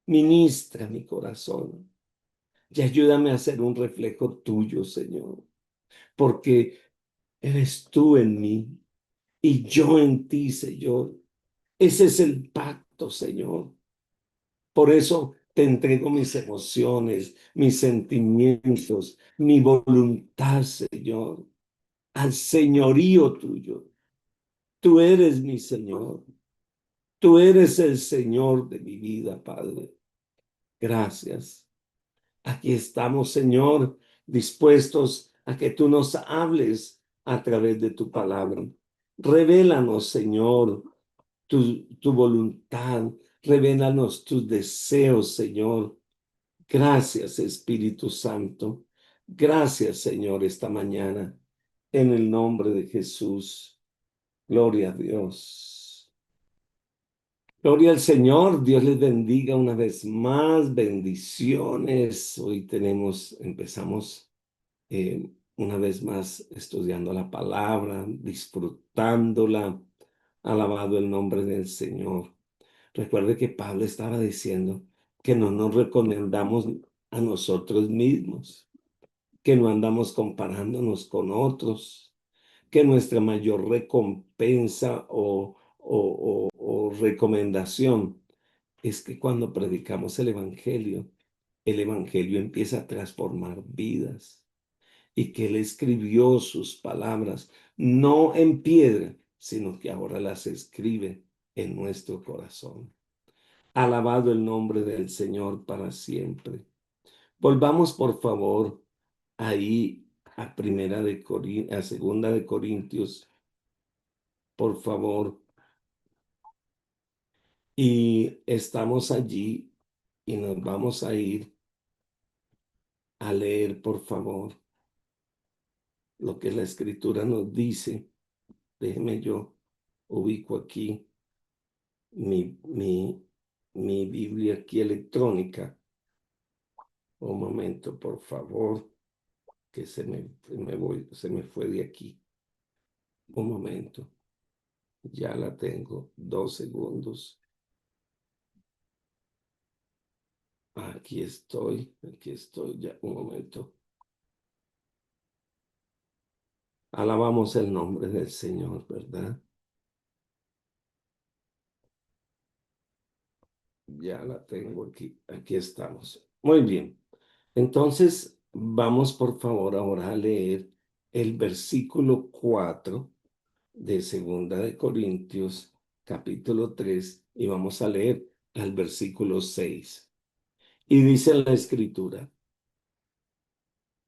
Ministra mi corazón y ayúdame a ser un reflejo tuyo, Señor, porque eres tú en mí y yo en ti, Señor. Ese es el pacto, Señor. Por eso te entrego mis emociones, mis sentimientos, mi voluntad, Señor, al señorío tuyo. Tú eres mi Señor. Tú eres el Señor de mi vida, Padre. Gracias. Aquí estamos, Señor, dispuestos a que tú nos hables a través de tu palabra. Revélanos, Señor, tu voluntad. Revélanos tus deseos, Señor. Gracias, Espíritu Santo. Gracias, Señor, esta mañana. En el nombre de Jesús. Gloria a Dios. Gloria al Señor. Dios les bendiga una vez más. Bendiciones. Hoy empezamos una vez más estudiando la palabra, disfrutándola. Alabado el nombre del Señor. Recuerde que Pablo estaba diciendo que no nos recomendamos a nosotros mismos, que no andamos comparándonos con otros, que nuestra mayor recompensa o recomendación es que cuando predicamos el Evangelio empieza a transformar vidas y que Él escribió sus palabras no en piedra, sino que ahora las escribe en nuestro corazón. Alabado el nombre del Señor para siempre. Volvamos, por favor, ahí a segunda de Corintios, por favor. Y estamos allí y nos vamos a ir a leer, por favor, lo que la Escritura nos dice. Déjeme yo ubico aquí mi, mi, mi Biblia aquí electrónica. Un momento, por favor, que se me fue de aquí. Un momento, ya la tengo. 2 segundos. Aquí estoy ya. Un momento. Alabamos el nombre del Señor, ¿verdad? Ya la tengo aquí. Aquí estamos. Muy bien. Entonces, vamos por favor ahora a leer el versículo 4 de Segunda de Corintios, capítulo 3, y vamos a leer al versículo 6. Y dice la Escritura: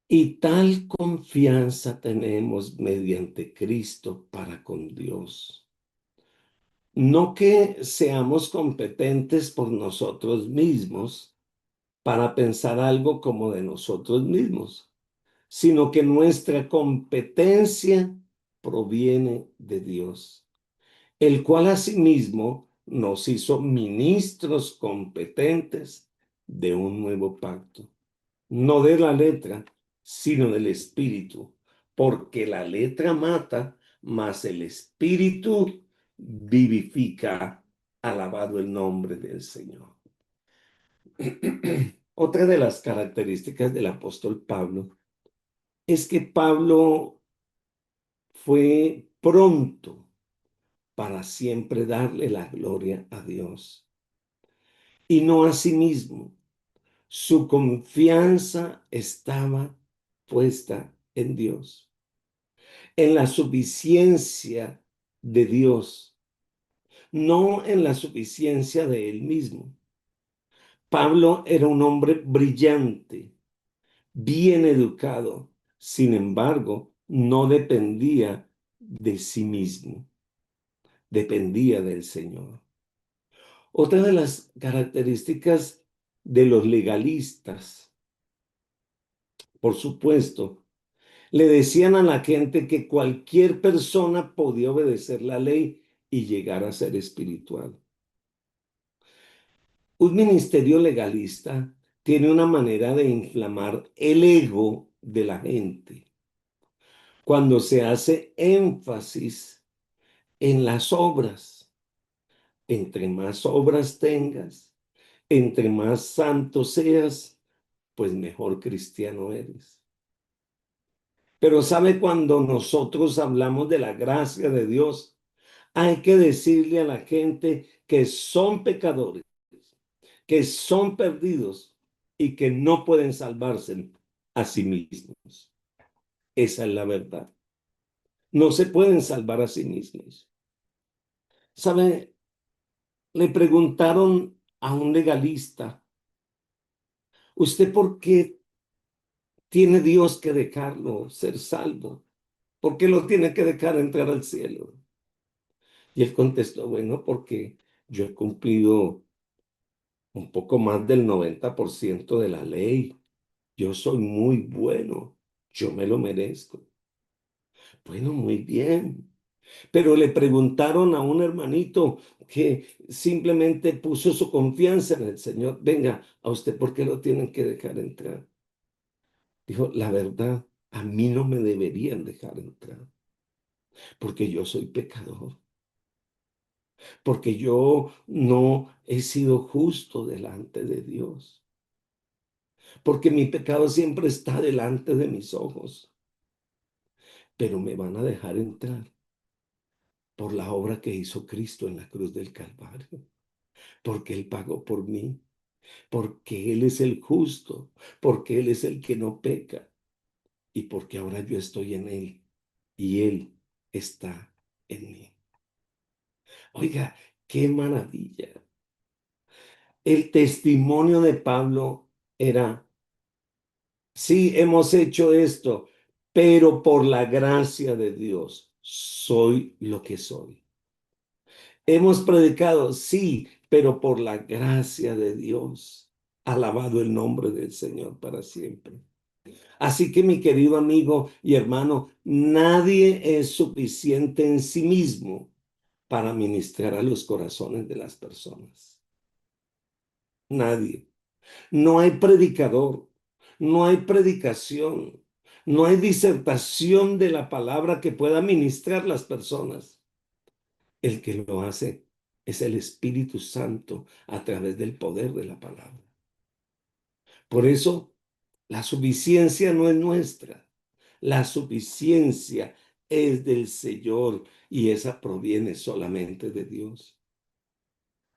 y tal confianza tenemos mediante Cristo para con Dios. No que seamos competentes por nosotros mismos para pensar algo como de nosotros mismos, sino que nuestra competencia proviene de Dios, el cual asimismo nos hizo ministros competentes de un nuevo pacto, no de la letra, sino del espíritu, porque la letra mata, mas el espíritu vivifica. Alabado el nombre del Señor. Otra de las características del apóstol Pablo es que Pablo fue pronto para siempre darle la gloria a Dios y no a sí mismo. Su confianza estaba puesta en Dios, en la suficiencia de Dios, no en la suficiencia de él mismo. Pablo era un hombre brillante, bien educado, sin embargo, no dependía de sí mismo, dependía del Señor. Otra de las características de los legalistas, por supuesto, le decían a la gente que cualquier persona podía obedecer la ley y llegar a ser espiritual. Un ministerio legalista tiene una manera de inflamar el ego de la gente cuando se hace énfasis en las obras, Entre más obras tengas, entre más santo seas, pues mejor cristiano eres. Pero ¿sabe cuando nosotros hablamos de la gracia de Dios? Hay que decirle a la gente que son pecadores, que son perdidos y que no pueden salvarse a sí mismos. Esa es la verdad. No se pueden salvar a sí mismos. ¿Sabe? Le preguntaron a un legalista, ¿usted por qué tiene Dios que dejarlo ser salvo? ¿Por qué lo tiene que dejar entrar al cielo? Y él contestó, bueno, porque yo he cumplido un poco más del 90% de la ley. Yo soy muy bueno. Yo me lo merezco. Bueno, muy bien. Pero le preguntaron a un hermanito que simplemente puso su confianza en el Señor. Venga, ¿a usted por qué lo tienen que dejar entrar? Dijo, la verdad, a mí no me deberían dejar entrar, porque yo soy pecador, porque yo no he sido justo delante de Dios, porque mi pecado siempre está delante de mis ojos, pero me van a dejar entrar por la obra que hizo Cristo en la cruz del Calvario, porque Él pagó por mí, porque Él es el justo, porque Él es el que no peca y porque ahora yo estoy en Él y Él está en mí. Oiga, qué maravilla. El testimonio de Pablo era, sí, hemos hecho esto, pero por la gracia de Dios soy lo que soy. Hemos predicado, sí, pero por la gracia de Dios. Alabado el nombre del Señor para siempre. Así que mi querido amigo y hermano, nadie es suficiente en sí mismo para ministrar a los corazones de las personas. Nadie. No hay predicador, no hay predicación, no hay disertación de la palabra que pueda ministrar las personas. El que lo hace es el Espíritu Santo a través del poder de la palabra. Por eso, la suficiencia no es nuestra. La suficiencia es del Señor y esa proviene solamente de Dios.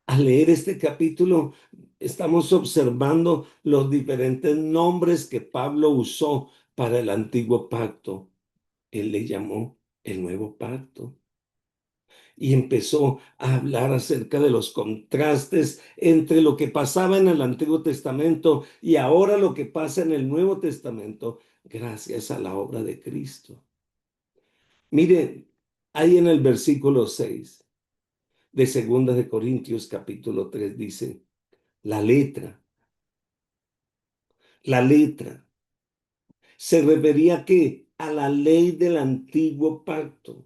Al leer este capítulo, estamos observando los diferentes nombres que Pablo usó para el antiguo pacto. Él le llamó el nuevo pacto y empezó a hablar acerca de los contrastes entre lo que pasaba en el Antiguo Testamento y ahora lo que pasa en el Nuevo Testamento, gracias a la obra de Cristo. Miren, ahí en el versículo 6 de Segunda de Corintios capítulo 3 dice, la letra, la letra se refería que a la ley del antiguo pacto,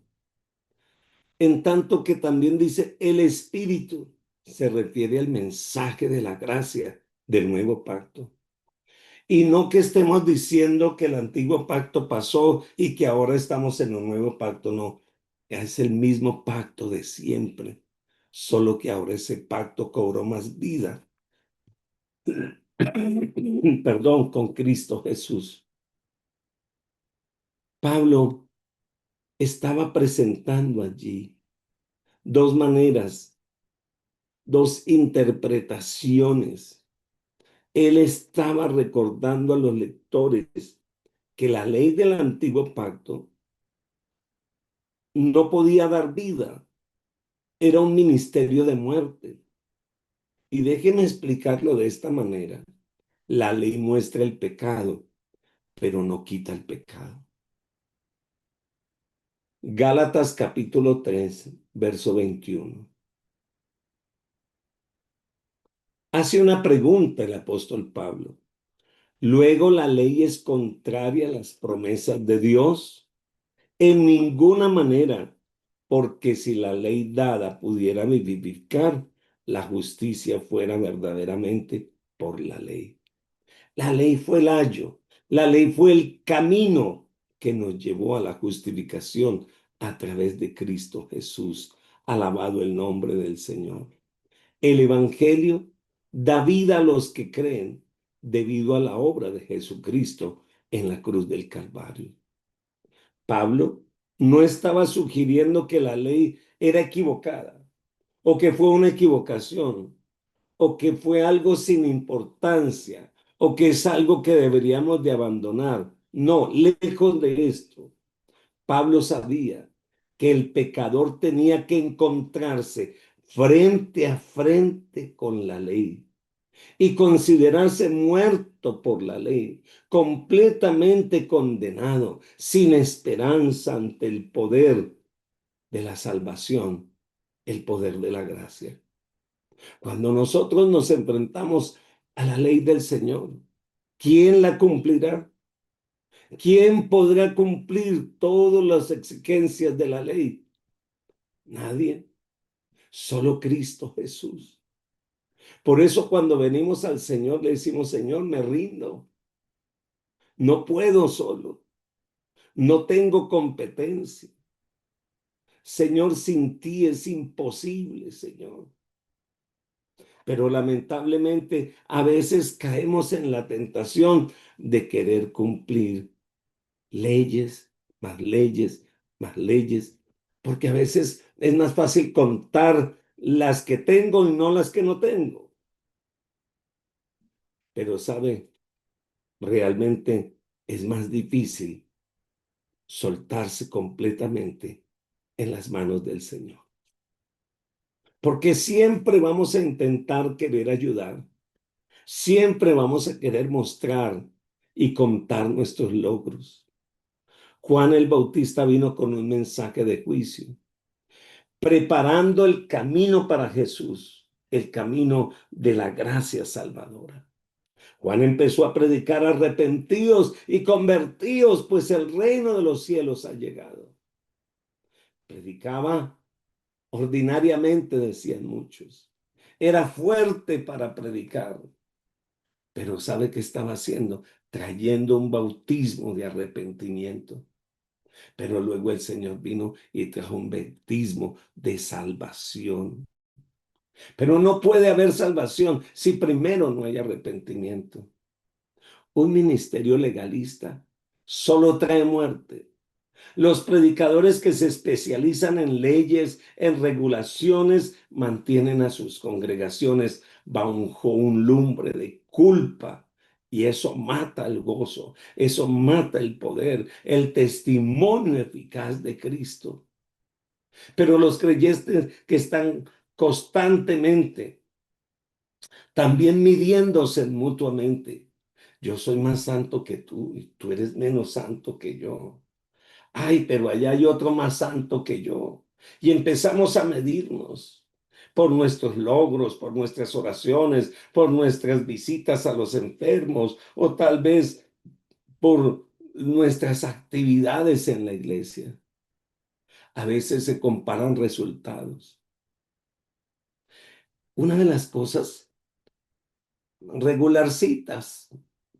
en tanto que también dice el espíritu se refiere al mensaje de la gracia del nuevo pacto. Y no que estemos diciendo que el antiguo pacto pasó y que ahora estamos en un nuevo pacto, no. Es el mismo pacto de siempre, solo que ahora ese pacto cobró más vida. Perdón, con Cristo Jesús. Pablo estaba presentando allí dos maneras, dos interpretaciones. Él estaba recordando a los lectores que la ley del antiguo pacto no podía dar vida, era un ministerio de muerte. Y déjenme explicarlo de esta manera. La ley muestra el pecado, pero no quita el pecado. Gálatas capítulo 3, verso 21. Hace una pregunta el apóstol Pablo. Luego la ley es contraria a las promesas de Dios. En ninguna manera, porque si la ley dada pudiera vivificar, la justicia fuera verdaderamente por la ley. La ley fue el ayo, la ley fue el camino que nos llevó a la justificación a través de Cristo Jesús. Alabado el nombre del Señor. El Evangelio da vida a los que creen debido a la obra de Jesucristo en la cruz del Calvario. Pablo no estaba sugiriendo que la ley era equivocada o que fue una equivocación o que fue algo sin importancia o que es algo que deberíamos de abandonar. No, lejos de esto. Pablo sabía que el pecador tenía que encontrarse frente a frente con la ley y considerarse muerto por la ley, completamente condenado, sin esperanza ante el poder de la salvación, el poder de la gracia. Cuando nosotros nos enfrentamos a la ley del Señor, ¿quién la cumplirá? ¿Quién podrá cumplir todas las exigencias de la ley? Nadie, solo Cristo Jesús. Por eso cuando venimos al Señor le decimos, Señor, me rindo. No puedo solo. No tengo competencia. Señor, sin ti es imposible, Señor. Pero lamentablemente a veces caemos en la tentación de querer cumplir leyes, más leyes, más leyes, porque a veces es más fácil contar las que tengo y no las que no tengo. Pero sabe, realmente es más difícil soltarse completamente en las manos del Señor. Porque siempre vamos a intentar querer ayudar, siempre vamos a querer mostrar y contar nuestros logros. Juan el Bautista vino con un mensaje de juicio, preparando el camino para Jesús, el camino de la gracia salvadora. Juan empezó a predicar: arrepentidos y convertidos, pues el reino de los cielos ha llegado. Predicaba ordinariamente, decían muchos. Era fuerte para predicar, pero ¿sabe qué estaba haciendo? Trayendo un bautismo de arrepentimiento. Pero luego el Señor vino y trajo un bautismo de salvación. Pero no puede haber salvación si primero no hay arrepentimiento. Un ministerio legalista solo trae muerte. Los predicadores que se especializan en leyes, en regulaciones, mantienen a sus congregaciones bajo un lumbre de culpa. Y eso mata el gozo, eso mata el poder, el testimonio eficaz de Cristo. Pero los creyentes que están constantemente también midiéndose mutuamente. Yo soy más santo que tú y tú eres menos santo que yo. Ay, pero allá hay otro más santo que yo. Y empezamos a medirnos por nuestros logros, por nuestras oraciones, por nuestras visitas a los enfermos o tal vez por nuestras actividades en la iglesia. A veces se comparan resultados. Una de las cosas regularcitas,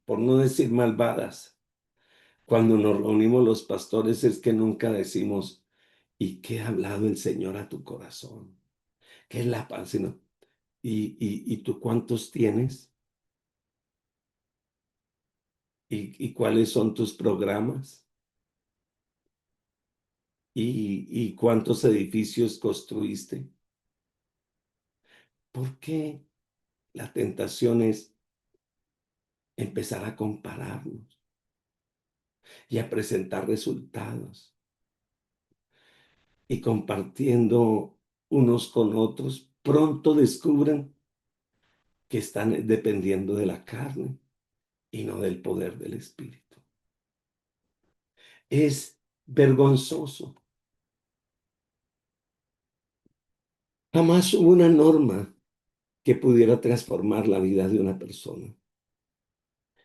por no decir malvadas, cuando nos reunimos los pastores es que nunca decimos: ¿y qué ha hablado el Señor a tu corazón? ¿Qué es la paz? Sino, ¿y tú cuántos tienes? ¿Y cuáles son tus programas? ¿Y cuántos edificios construiste? ¿Por qué la tentación es empezar a compararnos y a presentar resultados y compartiendo unos con otros? Pronto descubran que están dependiendo de la carne y no del poder del Espíritu. Es vergonzoso. Jamás hubo una norma que pudiera transformar la vida de una persona.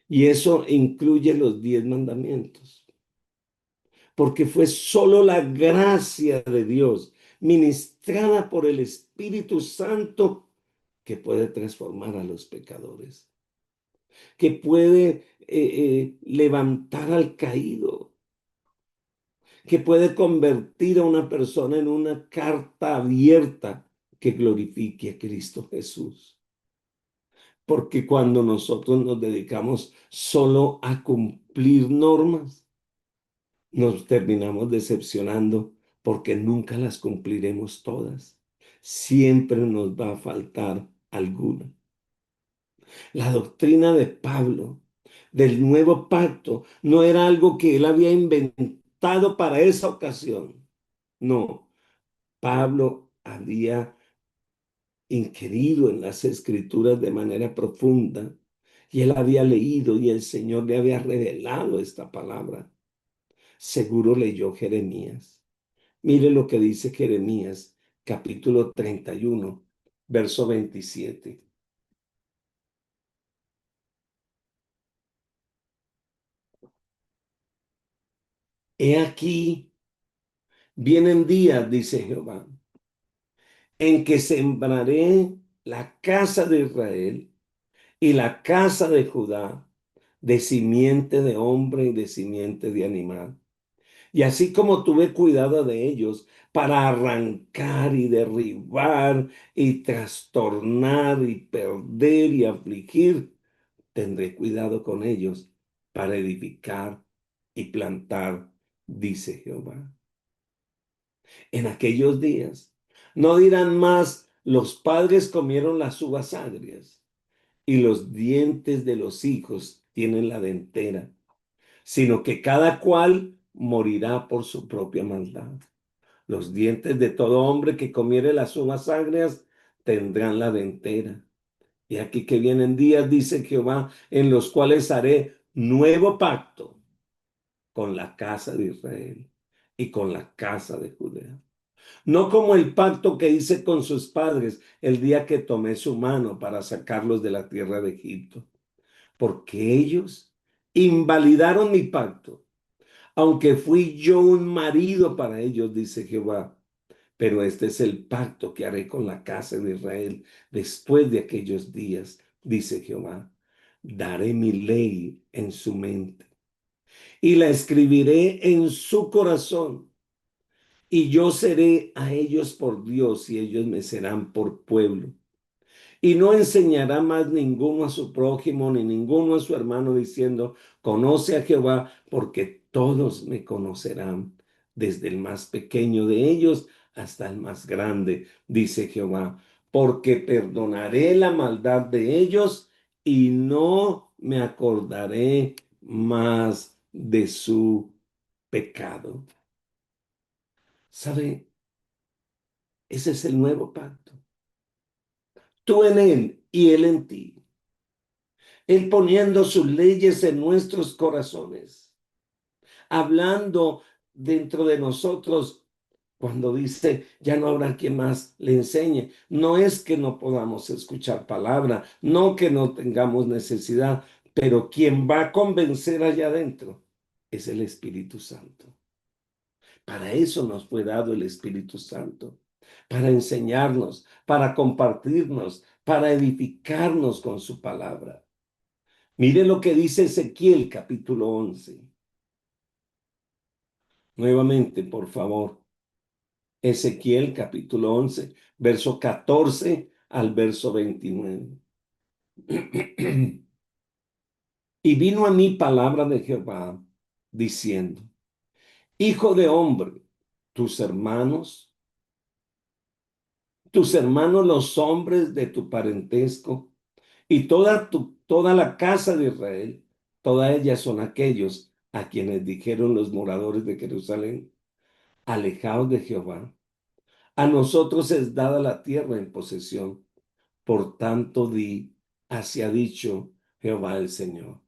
Y eso incluye los 10 mandamientos. Porque fue solo la gracia de Dios, ministrada por el Espíritu Santo, que puede transformar a los pecadores, que puede levantar al caído, que puede convertir a una persona en una carta abierta que glorifique a Cristo Jesús. Porque cuando nosotros nos dedicamos solo a cumplir normas, nos terminamos decepcionando porque nunca las cumpliremos todas. Siempre nos va a faltar alguna. La doctrina de Pablo del nuevo pacto no era algo que él había inventado para esa ocasión. No, Pablo había inquirido en las escrituras de manera profunda y él había leído y el Señor le había revelado esta palabra. Seguro leyó Jeremías. Mire lo que dice Jeremías, capítulo 31, verso 27. He aquí, vienen días, dice Jehová, en que sembraré la casa de Israel y la casa de Judá de simiente de hombre y de simiente de animal. Y así como tuve cuidado de ellos para arrancar y derribar y trastornar y perder y afligir, tendré cuidado con ellos para edificar y plantar, dice Jehová. En aquellos días no dirán más, los padres comieron las uvas agrias y los dientes de los hijos tienen la dentera, sino que cada cual morirá por su propia maldad. Los dientes de todo hombre que comiere las uvas agrias tendrán la dentera. Y aquí que vienen días, dice Jehová, en los cuales haré nuevo pacto con la casa de Israel y con la casa de Judea. No como el pacto que hice con sus padres el día que tomé su mano para sacarlos de la tierra de Egipto, porque ellos invalidaron mi pacto, aunque fui yo un marido para ellos, dice Jehová. Pero este es el pacto que haré con la casa de Israel después de aquellos días, dice Jehová. Daré mi ley en su mente y la escribiré en su corazón. Y yo seré a ellos por Dios y ellos me serán por pueblo. Y no enseñará más ninguno a su prójimo ni ninguno a su hermano diciendo, conoce a Jehová, porque todos me conocerán, desde el más pequeño de ellos hasta el más grande, dice Jehová, porque perdonaré la maldad de ellos y no me acordaré más de su pecado. ¿Sabe? Ese es el nuevo pacto. Tú en él y él en ti. Él poniendo sus leyes en nuestros corazones, hablando dentro de nosotros cuando dice, ya no habrá quien más le enseñe. No es que no podamos escuchar palabra, no que no tengamos necesidad, pero quien va a convencer allá adentro es el Espíritu Santo. Para eso nos fue dado el Espíritu Santo, para enseñarnos, para compartirnos, para edificarnos con su palabra. Mire lo que dice Ezequiel capítulo 11. Nuevamente, por favor. Ezequiel capítulo 11, verso 14 al verso 29. Y vino a mí palabra de Jehová diciendo, Hijo de hombre, tus hermanos los hombres de tu parentesco y toda la casa de Israel, todas ellas son aquellos a quienes dijeron los moradores de Jerusalén, alejaos de Jehová. A nosotros es dada la tierra en posesión. Por tanto, así ha dicho Jehová el Señor.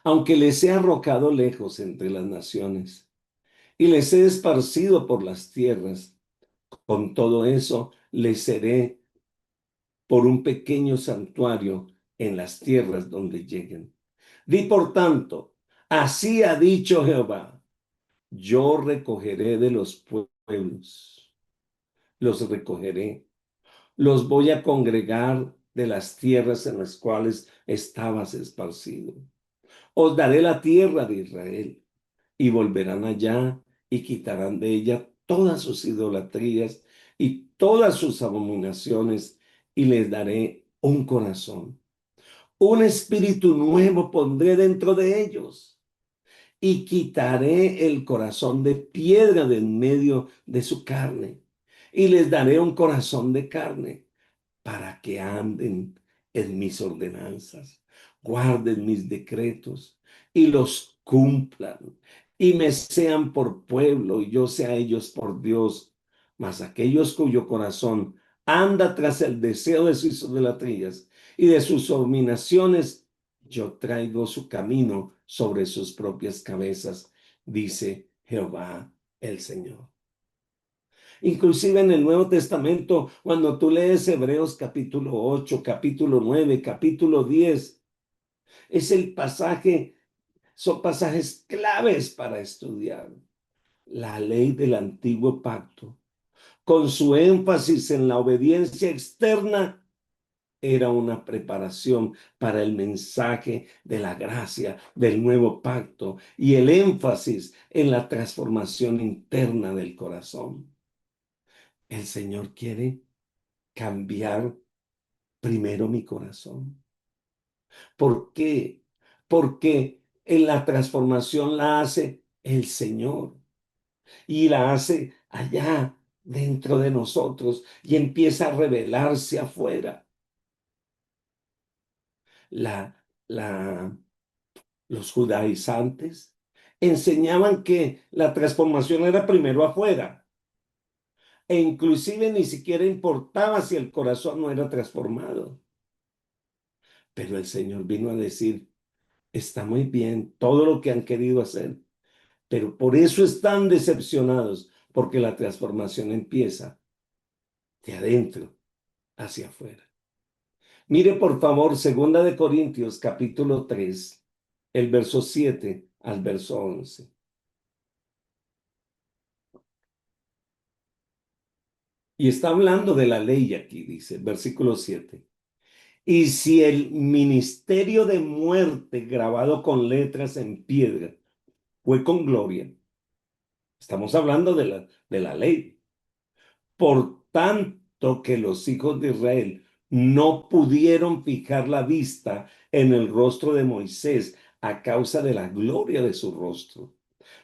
Aunque les he arrojado lejos entre las naciones y les he esparcido por las tierras, con todo eso les seré por un pequeño santuario en las tierras donde lleguen. Di por tanto, así ha dicho Jehová, yo recogeré de los pueblos, los recogeré, los voy a congregar de las tierras en las cuales estabas esparcido. Os daré la tierra de Israel y volverán allá y quitarán de ella todas sus idolatrías y todas sus abominaciones y les daré un corazón. Un espíritu nuevo pondré dentro de ellos y quitaré el corazón de piedra de en medio de su carne y les daré un corazón de carne para que anden en mis ordenanzas, guarden mis decretos y los cumplan, y me sean por pueblo y yo sea ellos por Dios. Mas aquellos cuyo corazón anda tras el deseo de sus idolatrías y de sus abominaciones, yo traigo su camino sobre sus propias cabezas, dice Jehová el Señor. Inclusive en el Nuevo Testamento, cuando tú lees Hebreos capítulo 8, capítulo 9, capítulo 10, es el pasaje, son pasajes claves para estudiar la ley del antiguo pacto. Con su énfasis en la obediencia externa, era una preparación para el mensaje de la gracia del nuevo pacto y el énfasis en la transformación interna del corazón. El Señor quiere cambiar primero mi corazón. ¿Por qué? Porque en la transformación la hace el Señor y la hace allá dentro de nosotros y empieza a revelarse afuera. La, la, los judaizantes enseñaban que la transformación era primero afuera e inclusive ni siquiera importaba si el corazón no era transformado. Pero el Señor vino a decir, está muy bien todo lo que han querido hacer, pero por eso están decepcionados, porque la transformación empieza de adentro hacia afuera. Mire por favor, segunda de Corintios capítulo 3, el verso 7 al verso 11. Y está hablando de la ley aquí, dice, versículo 7. Y si el ministerio de muerte grabado con letras en piedra fue con gloria, estamos hablando de la ley. Por tanto que los hijos de Israel no pudieron fijar la vista en el rostro de Moisés a causa de la gloria de su rostro,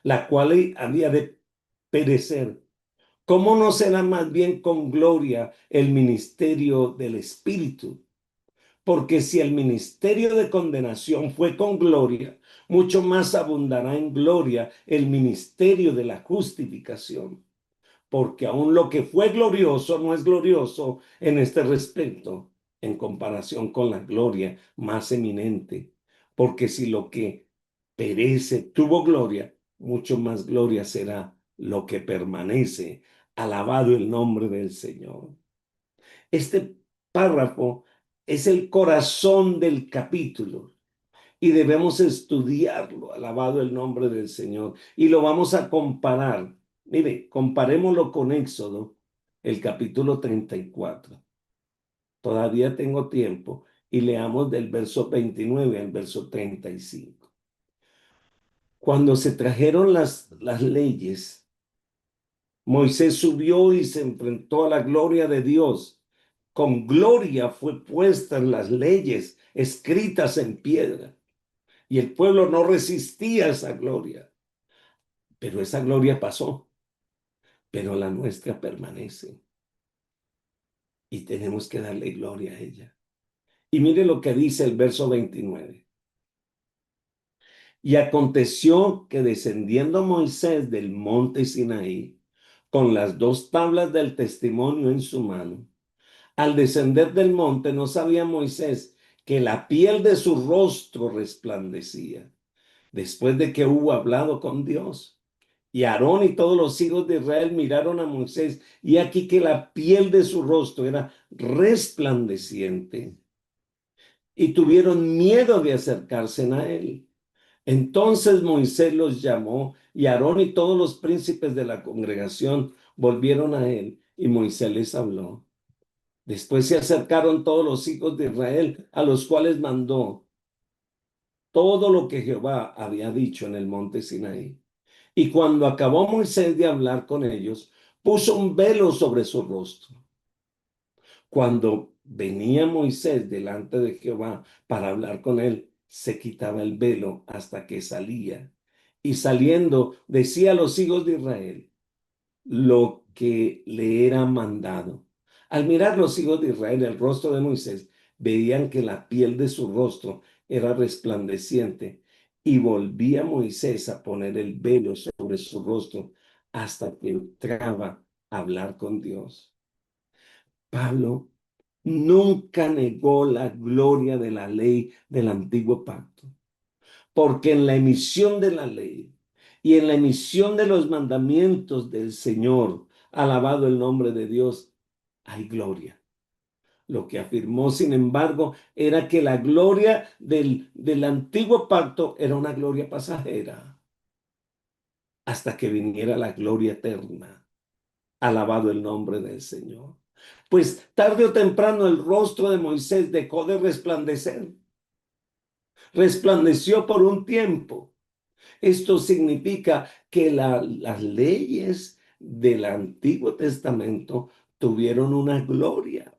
la cual había de perecer. ¿Cómo no será más bien con gloria el ministerio del Espíritu? Porque si el ministerio de condenación fue con gloria, mucho más abundará en gloria el ministerio de la justificación. Porque aún lo que fue glorioso no es glorioso en este respecto, en comparación con la gloria más eminente. Porque si lo que perece tuvo gloria, mucho más gloria será lo que permanece. Alabado el nombre del Señor. Este párrafo es el corazón del capítulo y debemos estudiarlo, alabado el nombre del Señor, y lo vamos a comparar. Mire, comparémoslo con Éxodo, el capítulo 34. Todavía tengo tiempo y leamos del verso 29 al verso 35. Cuando se trajeron las leyes, Moisés subió y se enfrentó a la gloria de Dios. Con gloria fue puestas las leyes escritas en piedra y el pueblo no resistía esa gloria. Pero esa gloria pasó, pero la nuestra permanece y tenemos que darle gloria a ella. Y mire lo que dice el verso 29. Y aconteció que descendiendo Moisés del monte Sinaí, con las dos tablas del testimonio en su mano, al descender del monte no sabía Moisés que la piel de su rostro resplandecía, después de que hubo hablado con Dios. Y Aarón y todos los hijos de Israel miraron a Moisés, y aquí que la piel de su rostro era resplandeciente, y tuvieron miedo de acercarse a él. Entonces Moisés los llamó, y Aarón y todos los príncipes de la congregación volvieron a él, y Moisés les habló. Después se acercaron todos los hijos de Israel, a los cuales mandó todo lo que Jehová había dicho en el monte Sinaí. Y cuando acabó Moisés de hablar con ellos, puso un velo sobre su rostro. Cuando venía Moisés delante de Jehová para hablar con él, se quitaba el velo hasta que salía. Y saliendo, decía a los hijos de Israel lo que le era mandado. Al mirar los hijos de Israel el rostro de Moisés, veían que la piel de su rostro era resplandeciente, y volvía Moisés a poner el velo sobre su rostro hasta que entraba a hablar con Dios. Pablo nunca negó la gloria de la ley del antiguo pacto, porque en la emisión de la ley y en la emisión de los mandamientos del Señor, alabado el nombre de Dios, hay gloria. Lo que afirmó, sin embargo, era que la gloria del antiguo pacto era una gloria pasajera, hasta que viniera la gloria eterna. Alabado el nombre del Señor. Pues tarde o temprano el rostro de Moisés dejó de resplandecer. Resplandeció por un tiempo. Esto significa que las leyes del Antiguo Testamento tuvieron una gloria,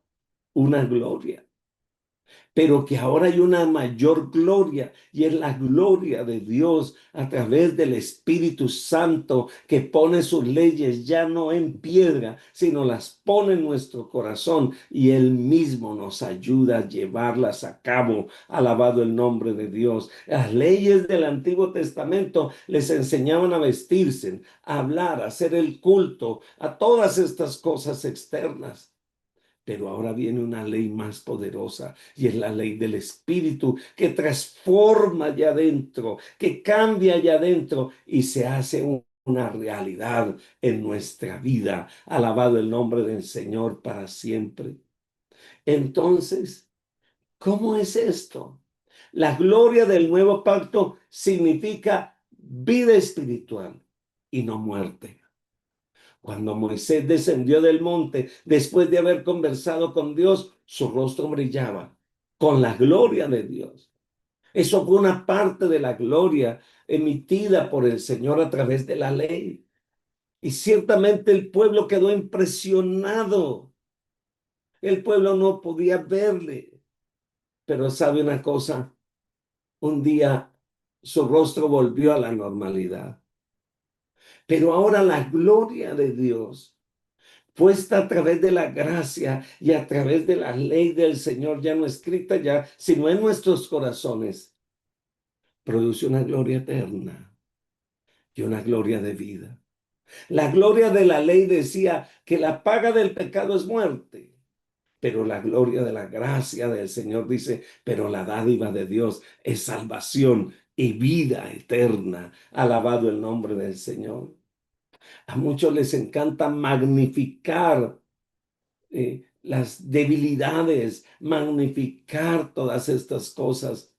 pero que ahora hay una mayor gloria, y es la gloria de Dios a través del Espíritu Santo, que pone sus leyes ya no en piedra, sino las pone en nuestro corazón, y Él mismo nos ayuda a llevarlas a cabo. Alabado el nombre de Dios. Las leyes del Antiguo Testamento les enseñaban a vestirse, a hablar, a hacer el culto, a todas estas cosas externas. Pero ahora viene una ley más poderosa, y es la ley del Espíritu, que transforma allá adentro, que cambia allá adentro y se hace una realidad en nuestra vida. Alabado el nombre del Señor para siempre. Entonces, ¿cómo es esto? La gloria del nuevo pacto significa vida espiritual y no muerte. Cuando Moisés descendió del monte, después de haber conversado con Dios, su rostro brillaba con la gloria de Dios. Eso fue una parte de la gloria emitida por el Señor a través de la ley. Y ciertamente el pueblo quedó impresionado. El pueblo no podía verle. Pero sabe una cosa, un día su rostro volvió a la normalidad. Pero ahora la gloria de Dios, puesta a través de la gracia y a través de la ley del Señor, ya no escrita ya, sino en nuestros corazones, produce una gloria eterna y una gloria de vida. La gloria de la ley decía que la paga del pecado es muerte, pero la gloria de la gracia del Señor dice, pero la dádiva de Dios es salvación y vida eterna. Alabado el nombre del Señor. A muchos les encanta magnificar las debilidades, magnificar todas estas cosas,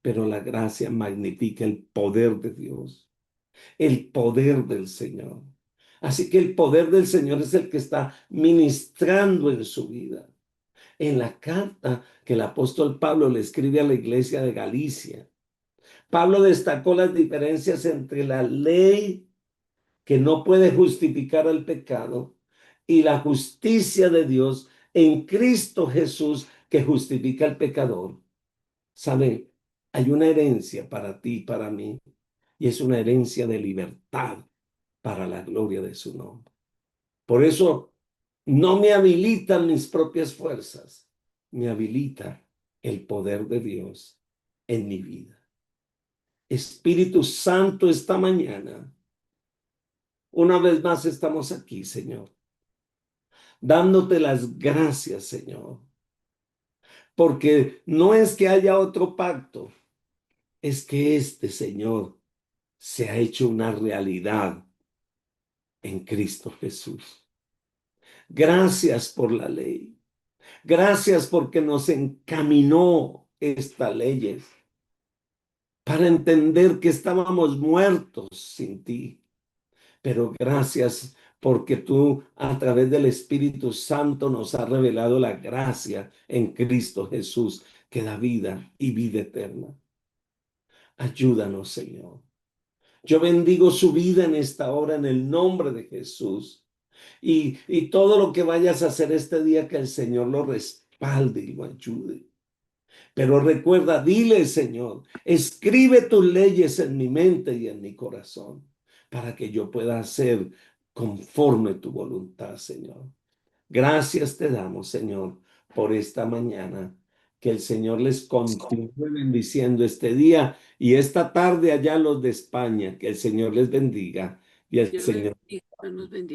pero la gracia magnifica el poder de Dios, el poder del Señor. Así que el poder del Señor es el que está ministrando en su vida. En la carta que el apóstol Pablo le escribe a la iglesia de Galicia, Pablo destacó las diferencias entre la ley, que no puede justificar el pecado, y la justicia de Dios en Cristo Jesús, que justifica al pecador. ¿Saben? Hay una herencia para ti y para mí, y es una herencia de libertad para la gloria de su nombre. Por eso no me habilitan mis propias fuerzas, me habilita el poder de Dios en mi vida. Espíritu Santo, esta mañana, una vez más estamos aquí, Señor, dándote las gracias, Señor, porque no es que haya otro pacto, es que este, Señor, se ha hecho una realidad en Cristo Jesús. Gracias por la ley. Gracias porque nos encaminó estas leyes para entender que estábamos muertos sin ti. Pero gracias porque tú, a través del Espíritu Santo, nos has revelado la gracia en Cristo Jesús, que da vida y vida eterna. Ayúdanos, Señor. Yo bendigo su vida en esta hora en el nombre de Jesús. Y todo lo que vayas a hacer este día, que el Señor lo respalde y lo ayude. Pero recuerda, dile, Señor, escribe tus leyes en mi mente y en mi corazón, para que yo pueda hacer conforme tu voluntad, Señor. Gracias te damos, Señor, por esta mañana. Que el Señor les continúe bendiciendo este día y esta tarde allá los de España. Que el Señor les bendiga y el Dios les Señor bendiga, nos bendiga.